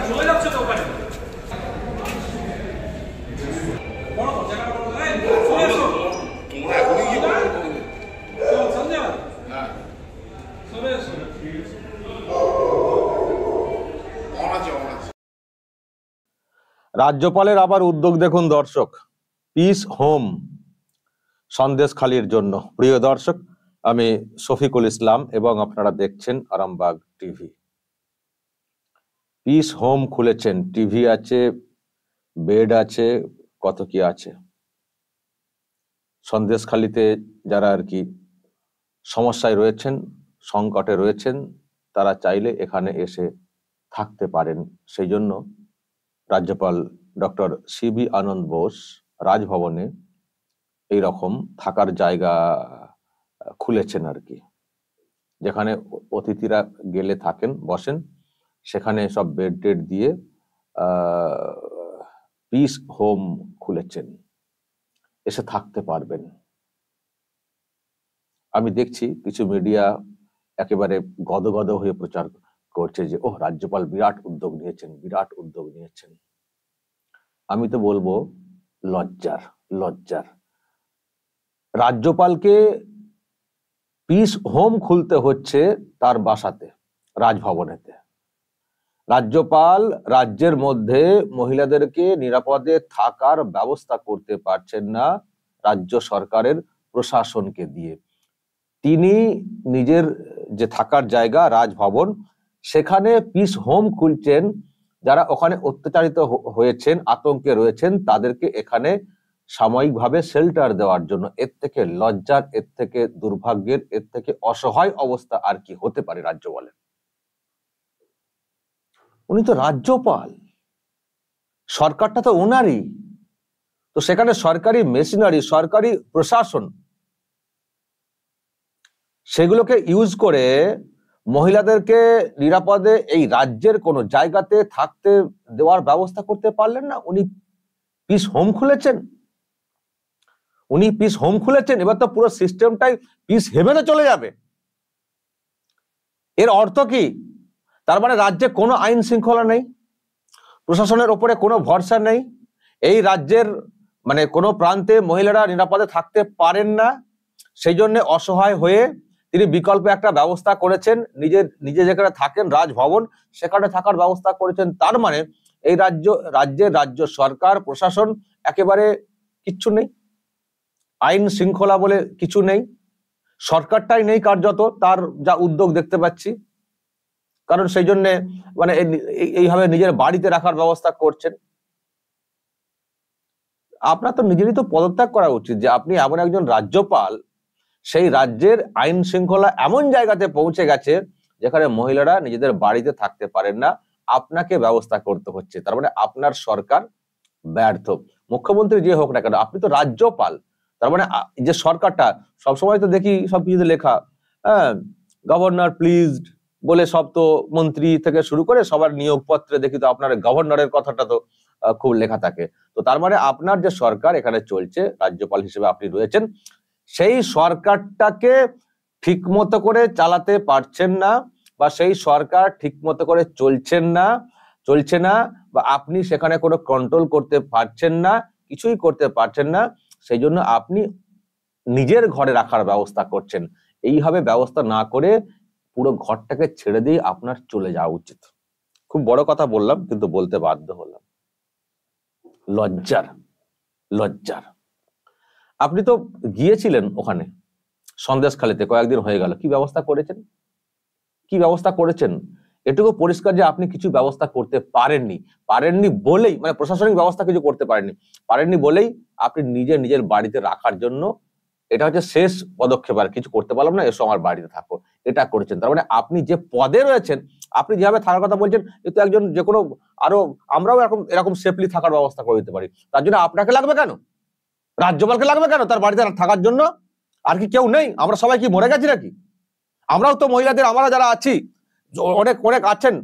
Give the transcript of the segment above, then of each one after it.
চলে যাচ্ছে তো ওখানে। রাজ্যপালের আবার উদ্যোগ দেখুন দর্শক, পিস হোম সন্দেশখালির জন্য। প্রিয় দর্শক, আমি শফিকুল ইসলাম এবং আপনারা দেখছেন আরামবাগ টিভি। পিস হোম খুলেছেন, টিভি আছে, বেড আছে, কত কি আছে। সন্দেশখালিতে যারা আর কি সমস্যায় রয়েছেন, সংকটে রয়েছেন, তারা চাইলে এখানে এসে থাকতে পারেন। সেই জন্য রাজ্যপাল ডক্টর সিবি আনন্দ বোস রাজভবনে এইরকম থাকার জায়গা খুলেছেন আর কি, যেখানে অতিথিরা গেলে থাকেন, বসেন, সেখানে সব বেড টেড দিয়ে পিস হোম খুলেছেন, এসে থাকতে পারবেন। আমি দেখছি কিছু মিডিয়া একেবারে গদগদ হয়ে প্রচার করছে যে ও রাজ্যপাল বিরাট উদ্যোগ নিয়েছেন, বিরাট উদ্যোগ নিয়েছেন। আমি তো বলবো লজ্জার, লজ্জার। রাজ্যপালকে পিস হোম খুলতে হচ্ছে তার বাসাতে, রাজভবনেতে। রাজ্যপাল রাজ্যের মধ্যে মহিলাদেরকে নিরাপদে থাকার ব্যবস্থা করতে পারছেন না রাজ্য সরকারের প্রশাসনকে দিয়ে। তিনি নিজের যে থাকার জায়গা রাজভবন, সেখানে পিস হোম খুলছেন। যারা ওখানে অত্যাচারিত হয়েছেন, আতঙ্কে রয়েছেন, তাদেরকে এখানে সাময়িকভাবে শেল্টার দেওয়ার জন্য। এর থেকে লজ্জার, এর থেকে দুর্ভাগ্যের, এর থেকে অসহায় অবস্থা আর কি হতে পারে রাজ্যপালের? উনি তো রাজ্যপাল, সরকারটা তো ওনারই। তো সেখানে সরকারি মেশিনারি, সরকারি প্রশাসন, সেগুলোকে ইউজ করে মহিলাদেরকে নিরাপদে এই রাজ্যের কোনো জায়গাতে থাকতে দেওয়ার ব্যবস্থা করতে পারলেন না। উনি পিস হোম খুলেছেন, উনি পিস হোম খুলেছেন। এবার তো পুরো সিস্টেমটাই পিস হেভেনে চলে যাবে। এর অর্থ কি? তার মানে রাজ্যে কোনো আইন শৃঙ্খলা নেই, প্রশাসনের ওপরে কোনো ভরসা নেই। এই রাজ্যের মানে কোনো প্রান্তে মহিলারা নিরাপদে থাকতে পারেন না। সেই জন্য অসহায় হয়ে তিনি বিকল্প একটা ব্যবস্থা করেছেন। নিজে যেখানে থাকেন রাজভবন, সেখানে থাকার ব্যবস্থা করেছেন। তার মানে এই রাজ্যের রাজ্য সরকার, প্রশাসন একেবারে কিচ্ছু নেই, আইন শৃঙ্খলা বলে কিছু নেই, সরকারটাই নেই কার্যত, তার যা উদ্যোগ দেখতে পাচ্ছি। কারণ সেই জন্য মানে এইভাবে নিজের বাড়িতে রাখার ব্যবস্থা করছেন। আপনার তো নিজেরই তো পদত্যাগ করা উচিত, যে আপনি এমন একজন রাজ্যপাল, সেই রাজ্যের আইন শৃঙ্খলা এমন জায়গাতে পৌঁছে গেছে যেখানে মহিলারা নিজেদের বাড়িতে থাকতে পারেন না, আপনাকে ব্যবস্থা করতে হচ্ছে। তার মানে আপনার সরকার ব্যর্থ। মুখ্যমন্ত্রী যে হোক না কেন, আপনি তো রাজ্যপাল। তার মানে যে সরকারটা, সবসময় তো দেখি সবকিছুতে লেখা, গভর্নর প্লিজড বলে, সব তো মন্ত্রী থেকে শুরু করে সবার নিয়োগপত্রে দেখি তো আপনার গভর্নরের কথাটা তো খুব লেখা থাকে। তো তার মানে আপনার যে সরকার এখানে চলছে, রাজ্যপাল হিসেবে আপনি রয়েছেন, সেই সরকারটাকে ঠিক মতো করে চালাতে পারছেন না, বা সেই সরকার ঠিক মতো করে চলছে না, বা আপনি সেখানে কোনো কন্ট্রোল করতে পারছেন না, কিছুই করতে পারছেন না। সেই জন্য আপনি নিজের ঘরে রাখার ব্যবস্থা করছেন। এইভাবে ব্যবস্থা না করে পুরো ঘরটাকে ছেড়ে দিয়ে আপনার চলে যাওয়া উচিত। খুব বড় কথা বললাম, কিন্তু বলতে বাধ্য হলাম। লজ্জার, লজ্জার। আপনি তো গিয়েছিলেন ওখানে সন্দেশখালিতে, কয়েকদিন হয়ে গেল। কি ব্যবস্থা করেছেন? কি ব্যবস্থা করেছেন? এটুকু পরিষ্কার যে আপনি কিছু ব্যবস্থা করতে পারেননি বলেই, মানে প্রশাসনিক ব্যবস্থা কিছু করতে পারেননি বলেই আপনি নিজের বাড়িতে রাখার জন্য, এটা হচ্ছে শেষ পদক্ষেপ, আর কিছু করতে পারলাম না, এসো আমার বাড়িতে থাকো, এটা করেছেন। তার মানে আপনি যে পদে রয়েছেন, আপনি যেভাবে থাকার কথা বলছেন, কিন্তু একজন যে কোনো, আরো আমরাও এরকম সেফলি থাকার ব্যবস্থা করে দিতে পারি। তার জন্য আপনাকে লাগবে কেন? রাজ্যপালকে লাগবে কেন তার বাড়িতে থাকার জন্য? আর কি কেউ নেই? আমরা সবাই কি মরে গেছি নাকি? আমরাও তো মহিলাদের, আমরা যারা আছি, অনেক আছেন,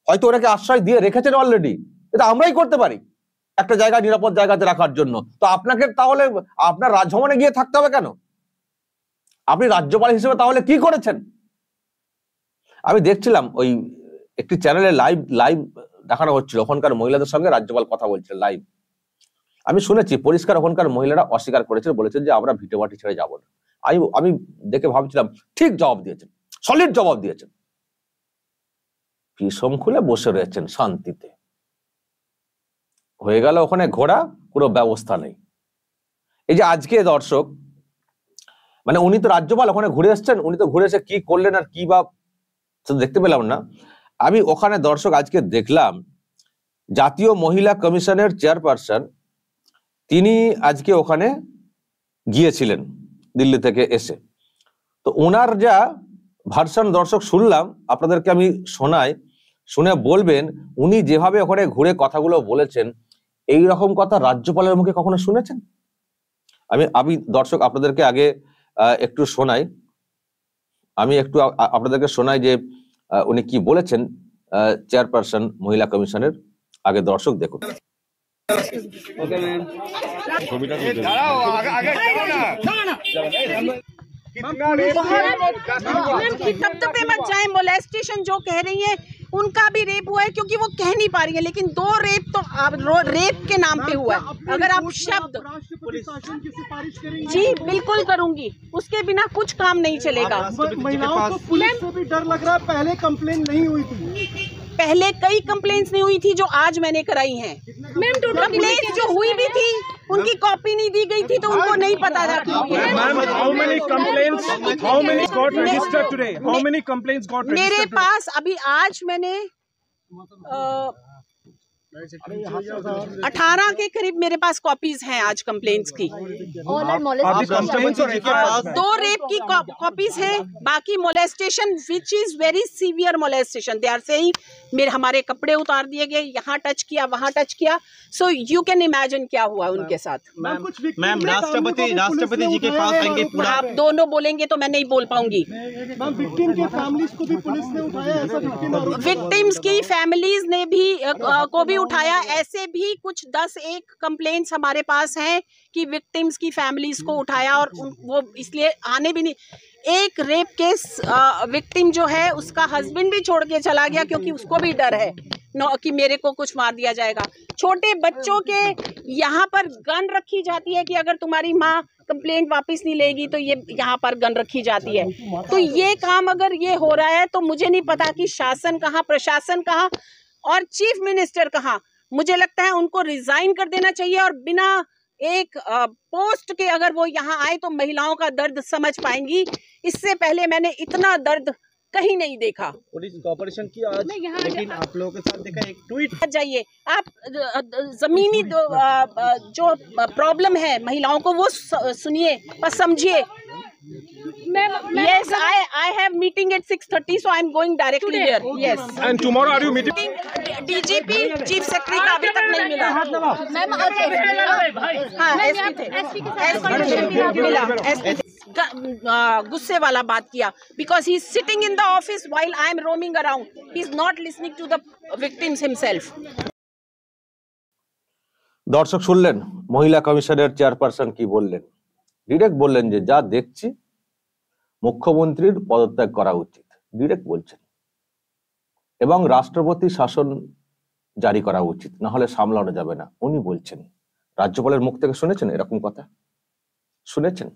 হয়তো অনেকে আশ্রয় দিয়ে রেখেছেন অলরেডি, এটা আমরাই করতে পারি একটা জায়গা, নিরাপদ জায়গাতে রাখার জন্য। তো আপনাকে তাহলে আপনার রাজভবনে গিয়ে থাকতে হবে কেন? আপনি রাজ্যপাল হিসেবে তাহলে কি করেছেন? আমি দেখছিলাম ওই একটি চ্যানেলে লাইভ দেখানো হচ্ছিল, ওখানকার মহিলাদের সঙ্গে রাজ্যপাল কথা বলছিলেন লাইভ। আমি শুনেছি পরিষ্কার ওখানকার মহিলারা অস্বীকার করেছেন, বলেছেন যে আমরা ভিটে মাটি ছেড়ে যাবো না। আমি দেখে ভাবছিলাম ঠিক জবাব দিয়েছেন, সলিড জবাব দিয়েছেন। বিষম খুলে বসে রয়েছেন শান্তিতে। হয়ে গেল ওখানে ঘোড়া, পুরো ব্যবস্থা নেই। এই যে আজকে দর্শক, মানে উনি তো রাজ্যপাল ওখানে ঘুরে এসছেন, উনি তো ঘুরে এসে কি করলেন আর কি বা দেখতে পেলাম না। আমি ওখানে দর্শক আজকে দেখলাম জাতীয় মহিলা কমিশনের চেয়ারপারসন, তিনি আজকে ওখানে গিয়েছিলেন দিল্লি থেকে এসে। তো ওনার যা ভার্সন দর্শক শুনলাম, আপনাদেরকে আমি শোনাই, শুনে বলবেন উনি যেভাবে ওখানে ঘুরে কথাগুলো বলেছেন, এই রকম কথা রাজ্যপালের মুখে কখনো শুনেছেন? আমি দর্শক আপনাদেরকে আগে একটু শোনাই, আপনাদেরকে শোনাই যে উনি কি বলেছেন চেয়ারপারসন মহিলা কমিশনের। আগে দর্শক দেখুন। पे मत जाए। मोलेस्टेशन जो कह रही है उनका भी रेप हुआ है, क्योंकि वो कह नहीं पा रही है, लेकिन 2 रेप तो रेप के नाम पे हुआ है। अगर आप शब्द जी बिल्कुल करूंगी, उसके बिना कुछ काम नहीं चलेगा। महिलाओं को पुलिस से भी डर लग रहा है, पहले कंप्लेंट नहीं हुई थी, पहले कई कंप्लेंट्स नहीं हुई थी जो आज मैंने कराई हैं। मैम कंप्लेंट जो हुई भी थी उनकी कॉपी नहीं दी गई थी, तो उनको नहीं पता था कि ma'am how many got registered today, how many complaints got registered? मेरे पास अभी आज मैंने 18 के करीब मेरे पास कॉपीज हैं आज कंप्लेंट्स की। 2 रेप की कॉपीज हैं, बाकी molestation which is very severe molestation. They are saying मेरे हमारे कपड़े उतार दिए गए, यहाँ टच किया, वहाँ टच किया। सो यू कैन इमेजिन क्या हुआ उनके साथ। मैम राष्ट्रपति जी के पास आएंगे पूरा, आप दोनों बोलेंगे तो मैं नहीं बोल पाऊंगी। मैम विक्टिम की फैमिलीज को भी पुलिस ने उठाया, ऐसा विक्टिम्स की फैमिलीज ने भी को भी उठाया। ऐसे भी कुछ 10-1 कंप्लेंट्स हमारे पास हैं कि विक्टिम्स की फैमिलीज को उठाया, और वो इसलिए आने भी नहीं। एक रेप केस विक्टिम जो है उसका हस्बैंड भी छोड़ के चला गया, क्योंकि उसको भी डर है कि मेरे को कुछ मार दिया जाएगा। छोटे बच्चों के यहाँ पर गन रखी जाती है कि अगर तुम्हारी माँ कंप्लेंट वापस नहीं लेगी तो ये यहाँ पर गन रखी जाती है। तो ये काम अगर ये हो रहा है तो मुझे नहीं पता कि शासन कहाँ, प्रशासन कहाँ और चीफ मिनिस्टर कहाँ। मुझे लगता है उनको रिजाइन कर देना चाहिए, और बिना एक पोस्ट के अगर वो यहाँ आए तो महिलाओं का दर्द समझ पाएंगी। इससे पहले मैंने इतना दर्द कहीं नहीं देखा। पुलिस कॉपरेशन की आज, लेकिन आप लोगों के साथ देखा एक ट्वीट। जाइए आप जमीनी जो प्रॉब्लम है महिलाओं को वो सुनिए और समझिए। Yes, I have meeting at 6:30, so I'm going directly there. Yes. And tomorrow are you meeting? DGP, chief secretary का अभी तक नहीं मिला। मैम हाँ एसपी गुस्से वाला बात किया, because he is sitting in the office while I am roaming around. He is not listening to the victims himself. দর্শক শুনলেন মহিলা কমিশনের চেয়ারপারসন কি বললেন। ডিরেক্ট বললেন যে যা দেখছি মুখ্যমন্ত্রীর পদত্যাগ করা উচিত, ডিরেক্ট বলছেন, এবং রাষ্ট্রপতি শাসন জারি করা উচিত, না হলে সামলানো যাবে না উনি বলছেন। রাজ্যপালের মুখ থেকে শুনেছেন এরকম কথা? শুনেছেন?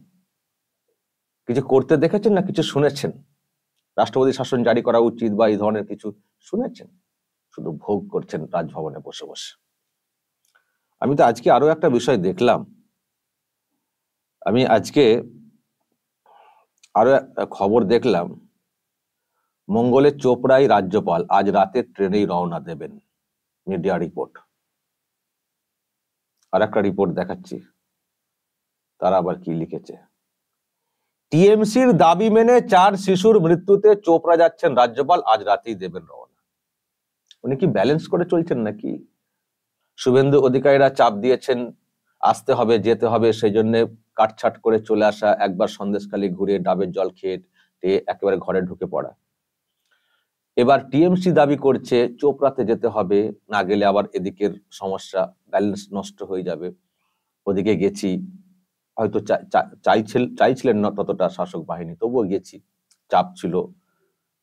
কিছু করতে দেখেছেন না কিছু শুনেছেন? রাষ্ট্রপতি শাসন জারি করা উচিত বা এই ধরনের কিছু শুনেছেন? শুধু ভোগ করছেন রাজভবনে বসে বসে। আমি তো আজকে আরো একটা বিষয় দেখলাম, আমি আজকে আরো খবর দেখলাম, মঙ্গলের চোপড়ায় রাজ্যপাল আজ রাতে ট্রেনেই রওনা দেবেন, মিডিয়া রিপোর্ট। আর একটা রিপোর্ট দেখাচ্ছি, তারা আবার কি লিখেছে। টিএমসির দাবি মেনে 4 শিশুর মৃত্যুতে চোপড়া যাচ্ছেন রাজ্যপাল, আজ রাতেই দেবেন রওনা। উনি কি ব্যালেন্স করে চলছেন নাকি? শুভেন্দু অধিকারীরা চাপ দিয়েছেন আসতে হবে, যেতে হবে, সেই জন্য কাটছাট করে চলে আসা, একবার সন্দেশখালী ঘুরে ডাবের জল খেয়ে একেবারে ঘরে ঢুকে পড়া। এবার টিএমসি দাবি করছে চোপড়াতে যেতে হবে, না গেলে আবার এদিকের সমস্যা, ব্যালেন্স নষ্ট হয়ে যাবে। ওদিকে গেছি, হয়তো চাইছিলেন না ততটা শাসক বাহিনী, তবুও গেছি, চাপ ছিল,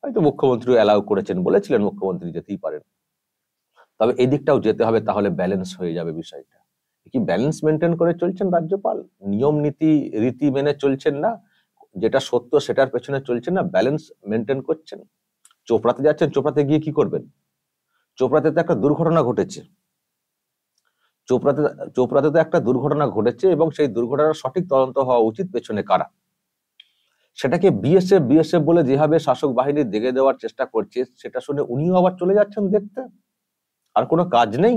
হয়তো মুখ্যমন্ত্রী অ্যালাউ করেছেন, বলেছিলেন মুখ্যমন্ত্রী যেতেই পারেন। তবে এই দিকটাও যেতে হবে, তাহলে ব্যালেন্স হয়ে যাবে বিষয়টা। কি ব্যালেন্স মেনটেন করে চলছেন রাজ্যপাল? নিয়ম নীতি রীতি মেনে চলছেন না, যেটা সত্য সেটার পেছনে চলছেন না, ব্যালেন্স মেনটেন করছেন। চোপড়াতে যাচ্ছেন, চোপড়াতে গিয়ে কি করবেন? চোপড়াতে তো একটা দুর্ঘটনা ঘটেছে, চোপড়াতে তো একটা দুর্ঘটনা ঘটেছে এবং সেই দুর্ঘটনার সঠিক তদন্ত হওয়া উচিত, পেছনে কারা। সেটাকে বিএসএফ বলে যেভাবে শাসক বাহিনী দেখে দেওয়ার চেষ্টা করছে, সেটা শুনে উনিও আবার চলে যাচ্ছেন দেখতে। আর কোনো কাজ নেই,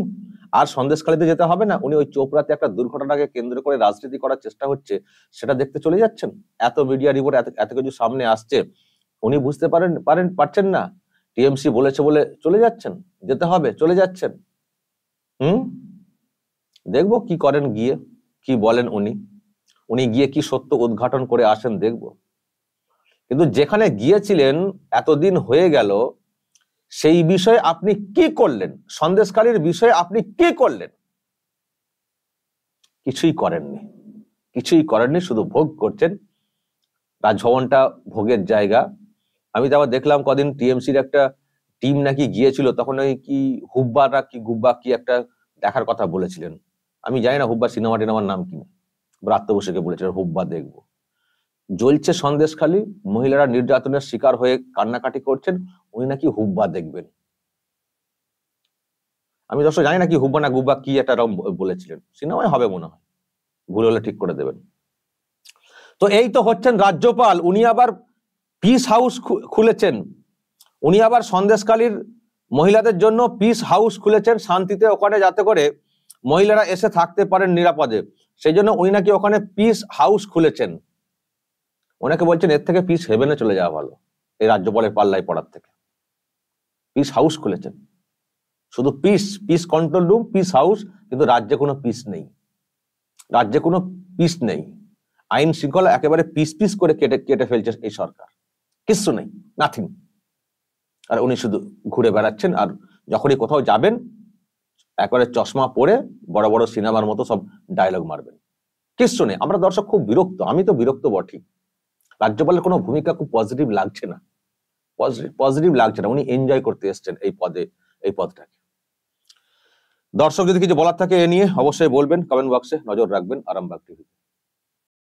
আর সন্দেশখালীতে যেতে হবে না, উনি ওই চোপড়াতে একটা দুর্ঘটনাকে কেন্দ্র করে রাজনীতি করার চেষ্টা হচ্ছে সেটা দেখতে চলে যাচ্ছেন। এত মিডিয়া রিপোর্ট, এত কিছু সামনে আসছে, উনি বুঝতে পারছেন না? টিএমসি বলেছে বলে চলে যাচ্ছেন, যেতে হবে চলে যাচ্ছেন। দেখবো কি করেন গিয়ে, কি বলেন উনি গিয়ে কি সত্য উদ্ঘাটন করে আসেন দেখবো। কিন্তু যেখানে গিয়েছিলেন এতদিন হয়ে গেল, সেই বিষয়ে আপনি কি করলেন? সন্দেশখালীর বিষয়ে আপনি কি করলেন? কিছুই করেননি, শুধু ভোগ করছেন। রাজভবনটা ভোগের জায়গা। আমি তো আবার দেখলাম কদিন টিএমসির একটা টিম নাকি গিয়েছিল, তখন ওই কি হুব্বা না কি গুব্বা কি একটা দেখার কথা বলেছিলেন। আমি জানি না হুব্বা সিনেমা টিনেমার নাম কিনা, ব্রাত্য বসুকে বলেছিলেন হুব্বা দেখবো। জ্বলছে সন্দেশখালী, মহিলারা নির্যাতনের শিকার হয়ে কান্নাকাটি করছেন, উনি নাকি হুব্বা দেখবেন। আমি দর্শক জানি না কি হুব্বা না গুব্বা কি একটা বলেছিলেন, সিনেমায় হবে মনে হয়, ভুল হলে ঠিক করে দেবেন। তো এই তো হচ্ছেন রাজ্যপাল, উনি আবার পিস হাউস খুলেছেন, উনি আবার সন্দেশখালীর মহিলাদের জন্য পিস হাউস খুলেছেন শান্তিতে, ওখানে যাতে করে মহিলারা এসে থাকতে পারেন নিরাপদে। সেই জন্য উনি নাকি ওখানে পিস হাউস খুলেছেন। ওনাকে বলছেন এর থেকে পিস হেভেনে চলে যাওয়া ভালো, এই রাজ্যপালের পাল্লায় পড়ার থেকে। পিস হাউস খুলেছেন, শুধু piece control room, piece house, কিন্তু রাজ্যে কোনো পিস নেই। আইন শৃঙ্খলা একেবারে পিস করে কেটে ফেলছে এই সরকার, কিচ্ছু নেই, নাথিং। আর উনি শুধু ঘুরে বেড়াচ্ছেন, আর যখনই কোথাও যাবেন একেবারে চশমা পরে বড় বড় সিনেমার মতো সব ডায়লগ মারবেন, কিচ্ছু নেই। আমরা দর্শক খুব বিরক্ত, আমি তো বিরক্ত বটেই। রাজ্যপালের কোনো ভূমিকা খুব পজিটিভ লাগছে না, উনি এনজয় করতে এসছেন এই পদটাকে। দর্শক যদি কিছু বলার থাকে এ নিয়ে অবশ্যই বলবেন, কমেন্ট বক্সে নজর রাখবেন আরামবাগ টিভিতে।